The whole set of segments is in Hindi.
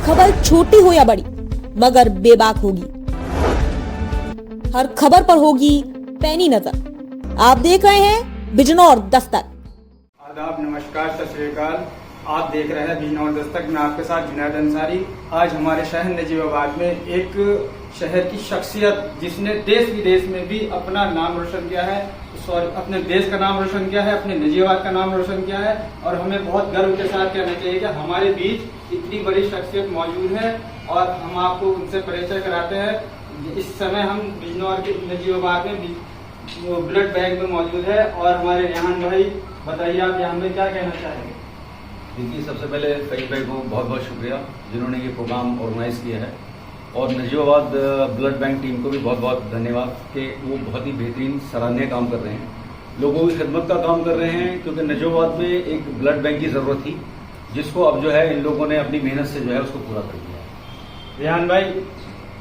खबर छोटी हो या बड़ी मगर बेबाक होगी। हर खबर पर होगी पैनी नजर। आप देख रहे हैं बिजनौर दस्तक। आदाब, नमस्कार, सत श्री अकाल। आप देख रहे हैं बिजनौर दस्तक में आपके साथ जुनैद अंसारी। आज हमारे शहर नजीबाबाद में एक शहर की शख्सियत जिसने देश विदेश में भी अपना नाम रोशन किया है, अपने देश का नाम रोशन किया है, अपने नजीबाबाद का नाम रोशन किया है और हमें बहुत गर्व के साथ कहना चाहिए कि हमारे बीच इतनी बड़ी शख्सियत मौजूद है और हम आपको उनसे परिचय कराते हैं। इस समय हम बिजनौर के नजीबाबाद में ब्लड बैंक में मौजूद है और हमारे रेहान भाई, बताइए आप यहाँ में क्या कहना चाहेंगे? देखिए, सबसे पहले फरीद भाई को बहुत बहुत शुक्रिया जिन्होंने ये प्रोग्राम ऑर्गेनाइज किया है और नजीबाबाद ब्लड बैंक टीम को भी बहुत बहुत धन्यवाद कि वो बहुत ही बेहतरीन सराहनीय काम कर रहे हैं, लोगों की खिदमत का काम कर रहे हैं। क्योंकि नजीबाबाद में एक ब्लड बैंक की ज़रूरत थी जिसको अब जो है इन लोगों ने अपनी मेहनत से जो है उसको पूरा कर दिया है। रेहान भाई,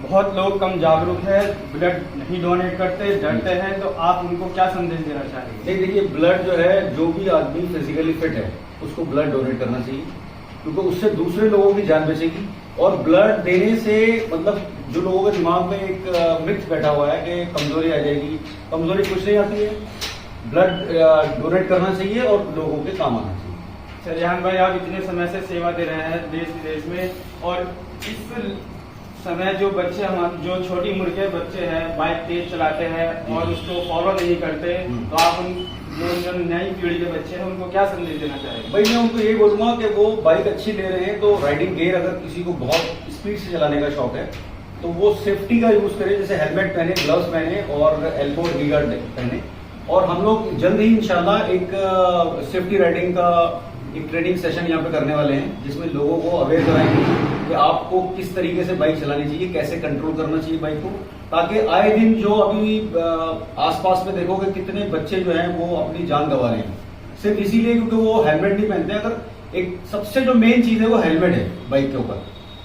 बहुत लोग कम जागरूक है, ब्लड नहीं डोनेट करते, डरते हैं, तो आप उनको क्या संदेश देना चाहेंगे? नहीं, देखिए, ब्लड जो है, जो भी आदमी फिजिकली फिट है उसको ब्लड डोनेट करना चाहिए क्योंकि उससे दूसरे लोगों की जान बचेगी। और ब्लड देने से मतलब जो लोगों के दिमाग में एक मिथ बैठा हुआ है कि कमजोरी आ जाएगी, कमजोरी कुछ नहीं आती है। ब्लड डोनेट करना चाहिए और लोगों के काम आना चाहिए। रेहान भाई, आप इतने समय से सेवा दे रहे हैं देश विदेश में और इस समय जो बच्चे हमारे जो छोटी उम्र के बच्चे हैं बाइक तेज चलाते हैं और उसको फॉलो नहीं करते, तो आप उन जो नई पीढ़ी के बच्चे हैं उनको क्या संदेश देना चाहेंगे? भाई, मैं उनको ये बोलूंगा कि वो बाइक अच्छी ले रहे हैं तो राइडिंग गियर अगर किसी को बहुत स्पीड से चलाने का शौक है तो वो सेफ्टी का यूज करे, जैसे हेलमेट पहने, ग्लव्स पहने और एल्बो नी गार्ड पहने। और हम लोग जल्द ही इंशाल्लाह एक सेफ्टी राइडिंग का एक ट्रेनिंग सेशन यहाँ पे करने वाले हैं जिसमें लोगों को अवेयर कराएंगे कि आपको किस तरीके से बाइक चलानी चाहिए, कैसे कंट्रोल करना चाहिए बाइक को, ताकि आए दिन जो अभी आसपास में देखोगे कितने बच्चे जो हैं वो अपनी जान गंवा रहे हैं सिर्फ इसीलिए क्योंकि वो हेलमेट नहीं पहनते। अगर एक सबसे जो मेन चीज है वो हेलमेट है बाइक के ऊपर।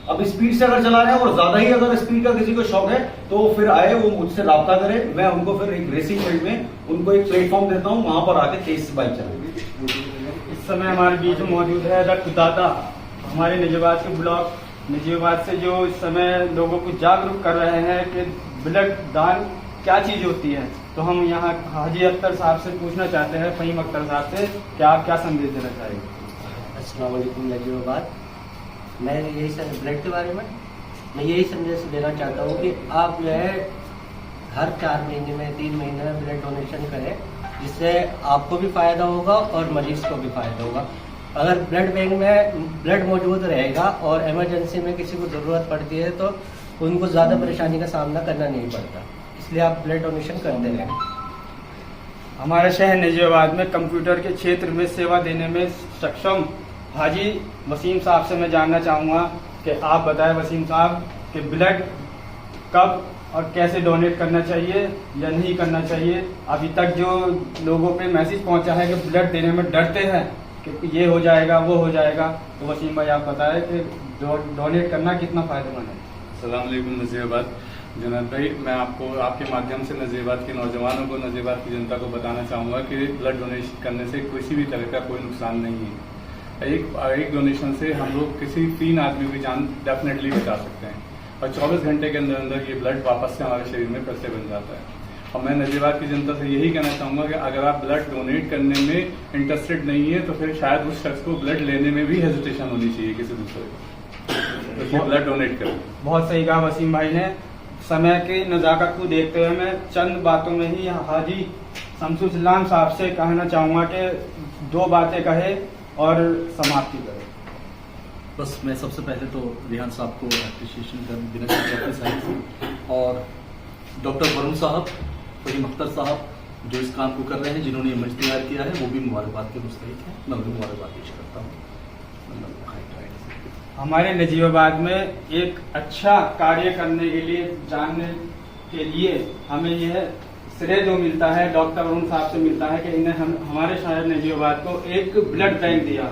अब स्पीड से अगर चला रहे हैं और ज्यादा ही अगर स्पीड का किसी को शौक है तो फिर आए, वो मुझसे राब्ता करे, मैं उनको फिर एक रेसिंग फील्ड में उनको एक प्लेटफॉर्म देता हूँ, वहां पर आके तेज से बाइक चलाएंगे। इस समय हमारे बीच में मौजूद है रक्तदाता, हमारे नजीबाबाद के ब्लॉक नजीबाबाद से, जो इस समय लोगों को जागरूक कर रहे हैं कि ब्लड दान क्या चीज होती है। तो हम यहाँ हाजी अख्तर साहब से पूछना चाहते हैं, फहीम अख्तर साहब से, कि आप क्या संदेश देना चाहेंगे? अस्सलाम वालेकुम नजीबाबाद। मैं यही ब्लड के बारे में मैं यही संदेश देना चाहता हूँ कि आप जो है हर 4 महीने में 3 महीने में ब्लड डोनेशन करें, जिससे आपको भी फायदा होगा और मरीज को भी फायदा होगा। अगर ब्लड बैंक में ब्लड मौजूद रहेगा और इमरजेंसी में किसी को ज़रूरत पड़ती है तो उनको ज़्यादा परेशानी का सामना करना नहीं पड़ता, इसलिए आप ब्लड डोनेशन करते रहें। हमारे शहर नजीबाबाद में कंप्यूटर के क्षेत्र में सेवा देने में सक्षम हाजी वसीम साहब से मैं जानना चाहूँगा कि आप बताएं वसीम साहब कि ब्लड कब और कैसे डोनेट करना चाहिए या नहीं करना चाहिए। अभी तक जो लोगों पे मैसेज पहुंचा है कि ब्लड देने में डरते हैं कि ये हो जाएगा वो हो जाएगा, तो वसीम भाई आप बताएं कि डोनेट करना कितना फायदेमंद है? अस्सलाम वालेकुम नजीबाबाद। जुनैद भाई, मैं आपको आपके माध्यम से नजीबाबाद के नौजवानों को, नजीबाबाद की जनता को बताना चाहूँगा कि ब्लड डोनेशन करने से किसी भी तरह का कोई नुकसान नहीं है। एक डोनेशन से हम लोग किसी 3 आदमी की जान डेफिनेटली बचा सकते हैं और 24 घंटे के अंदर अंदर ये ब्लड वापस से हमारे शरीर में फिर से बन जाता है। और मैं नजीबाबाद की जनता से यही कहना चाहूँगा कि अगर आप ब्लड डोनेट करने में इंटरेस्टेड नहीं है तो फिर शायद उस शख्स को ब्लड लेने में भी हेजिटेशन होनी चाहिए किसी दूसरे को, तो ब्लड डोनेट करें। बहुत सही कहा वसीम भाई ने। समय की नज़ाकत को देखते हुए मैं चंद बातों में ही हाजी शमसुल साहब से कहना चाहूँगा कि 2 बातें कहे और समाप्ति करें। बस मैं सबसे पहले तो रेहान साहब को अप्रिशिएशन देना चाहता हूँ साइड से, और डॉक्टर वरुण साहब, फहीम अख्तर साहब जो इस काम को कर रहे हैं, जिन्होंने ये मंच तैयार किया है, वो भी मुबारकबाद के मुस्तहिक हैं। मैं उन्हें मुबारकबाद पेश करता हूँ। हमारे नजीबाबाद में एक अच्छा कार्य करने के लिए, जानने के लिए हमें यह श्रेय जो मिलता है डॉक्टर वरुण साहब से मिलता है कि इन्हें हमारे शहर नजीबाबाद को एक ब्लड बैंक दिया।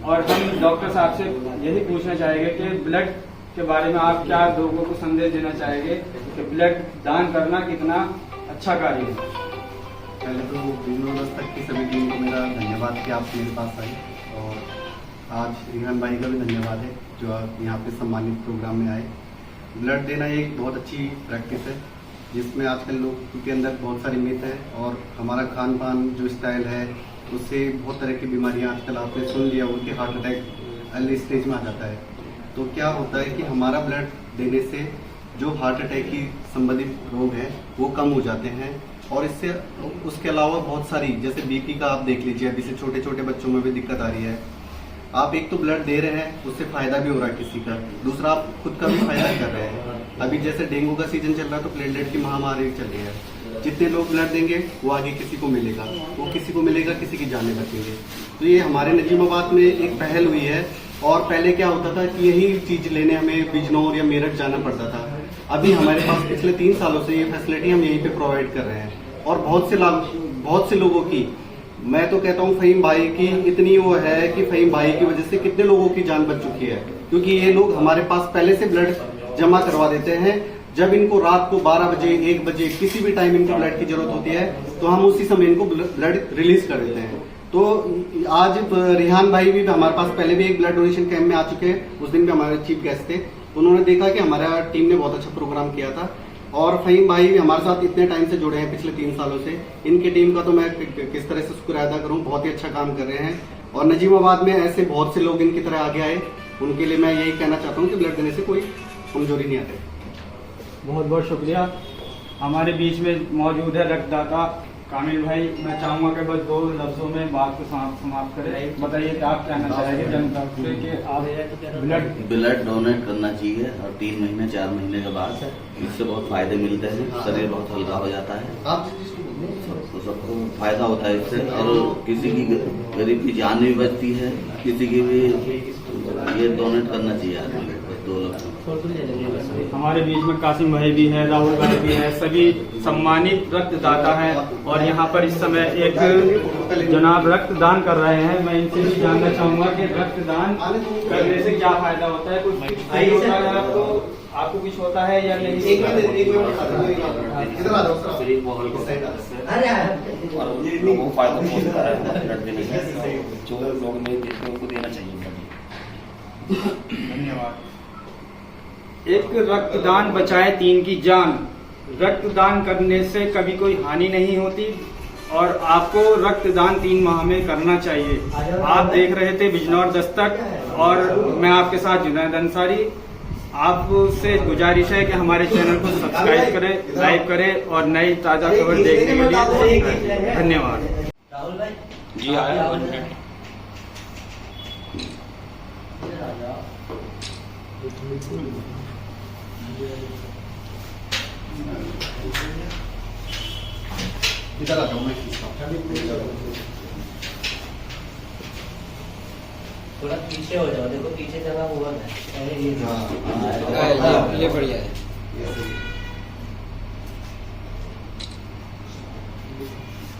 और हम डॉक्टर साहब से यही पूछना चाहेंगे कि ब्लड के बारे में आप क्या लोगों को संदेश देना चाहेंगे कि ब्लड दान करना कितना अच्छा कार्य है? पहले तो बिजनौर दस्तक की सभी टीम को मेरा धन्यवाद कि आप मेरे पास आई और आज रिहान भाई का भी धन्यवाद है जो आप यहाँ पे सम्मानित प्रोग्राम में आए। ब्लड देना एक बहुत अच्छी प्रैक्टिस है जिसमें आजकल लोग के अंदर बहुत सारी मिथ है और हमारा खान पान जो स्टाइल है उससे बहुत तरह की बीमारियाँ आजकल आपने सुन लिया उनके हार्ट अटैक अर्ली स्टेज में आ जाता है। तो क्या होता है कि हमारा ब्लड देने से जो हार्ट अटैक की संबंधित रोग है वो कम हो जाते हैं और इससे उसके अलावा बहुत सारी जैसे बीपी का आप देख लीजिए, अभी से छोटे छोटे बच्चों में भी दिक्कत आ रही है। आप एक तो ब्लड दे रहे हैं उससे फायदा भी हो रहा है किसी का, दूसरा आप खुद का भी फायदा कर रहे हैं। अभी जैसे डेंगू का सीजन चल रहा है तो प्लेटलेट की महामारी चल रही है। जितने लोग ब्लड देंगे वो आगे किसी को मिलेगा, वो किसी को मिलेगा, किसी की जाने बचेंगे। तो ये हमारे नजीमाबाद में एक पहल हुई है और पहले क्या होता था कि यही चीज लेने हमें बिजनौर या मेरठ जाना पड़ता था। अभी हमारे पास पिछले 3 सालों से ये फैसिलिटी हम यहीं पे प्रोवाइड कर रहे हैं और बहुत से लोगों की, मैं तो कहता हूँ फहीम भाई की इतनी वो है कि फहीम भाई की वजह से कितने लोगों की जान बच चुकी है, क्योंकि ये लोग हमारे पास पहले से ब्लड जमा करवा देते हैं। जब इनको रात को 12 बजे 1 बजे किसी भी टाइम इनको ब्लड की जरूरत होती है तो हम उसी समय इनको ब्लड रिलीज कर देते हैं। तो आज रिहान भाई भी हमारे पास पहले भी एक ब्लड डोनेशन कैंप में आ चुके हैं, उस दिन भी हमारे चीफ गेस्ट थे। उन्होंने देखा कि हमारा टीम ने बहुत अच्छा प्रोग्राम किया था और फहीम भाई भी हमारे साथ इतने टाइम से जुड़े हैं पिछले 3 सालों से। इनकी टीम का तो मैं किस तरह से शुक्र अदा करूं, बहुत ही अच्छा काम कर रहे हैं और नजीमाबाद में ऐसे बहुत से लोग इनकी तरह आगे आए, उनके लिए मैं यही कहना चाहता हूं कि ब्लड देने से कोई कमजोरी नहीं आती। बहुत बहुत शुक्रिया। हमारे बीच में मौजूद है रक्तदाता कामिल भाई। मैं चाहूंगा कि बस 2 लफ्जों में बात को समाप्त करें। बताइए कि आप कहना चाहेंगे जनता से कि आप ब्लड डोनेट करना चाहिए और 3 महीने 4 महीने के बाद इससे बहुत फायदे मिलते हैं, शरीर बहुत हल्का हो जाता है, तो सबको फायदा होता है इससे और किसी की गरीब की जान भी बचती है, किसी की भी ये डोनेट करना चाहिए आदमी। 2 लोग हमारे बीच में कासिम भाई भी है, राहुल भाई भी है, सभी सम्मानित रक्तदाता हैं और यहाँ पर इस समय एक जनाब रक्तदान कर रहे हैं। मैं इनसे भी जानना चाहूंगा कि रक्तदान करने से क्या फायदा होता है, कुछ होता है आपको कुछ होता है या नहीं? वो फायदा पहुंचता है ब्लड देने से, जो लोग नहीं देते उनको देना चाहिए। धन्यवाद। एक रक्तदान बचाए 3 की जान। रक्तदान करने से कभी कोई हानि नहीं होती और आपको रक्तदान 3 माह में करना चाहिए। आप देख रहे थे बिजनौर दस्तक और मैं आपके साथ जुनैद अंसारी। आपसे गुजारिश है कि हमारे चैनल को सब्सक्राइब करें, लाइक करें और नई ताज़ा खबर देखने के लिए धन्यवाद। राहुल भाई जी आया इधर आ जाओ, मैं थोड़ा पीछे हो जाओ, देखो पीछे जगह हुआ है ये बढ़िया है।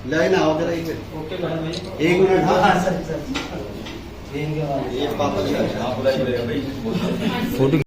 लाइन आओ जरा ओके भाई, 1 मिनट। हाँ सर ये पापा फोटो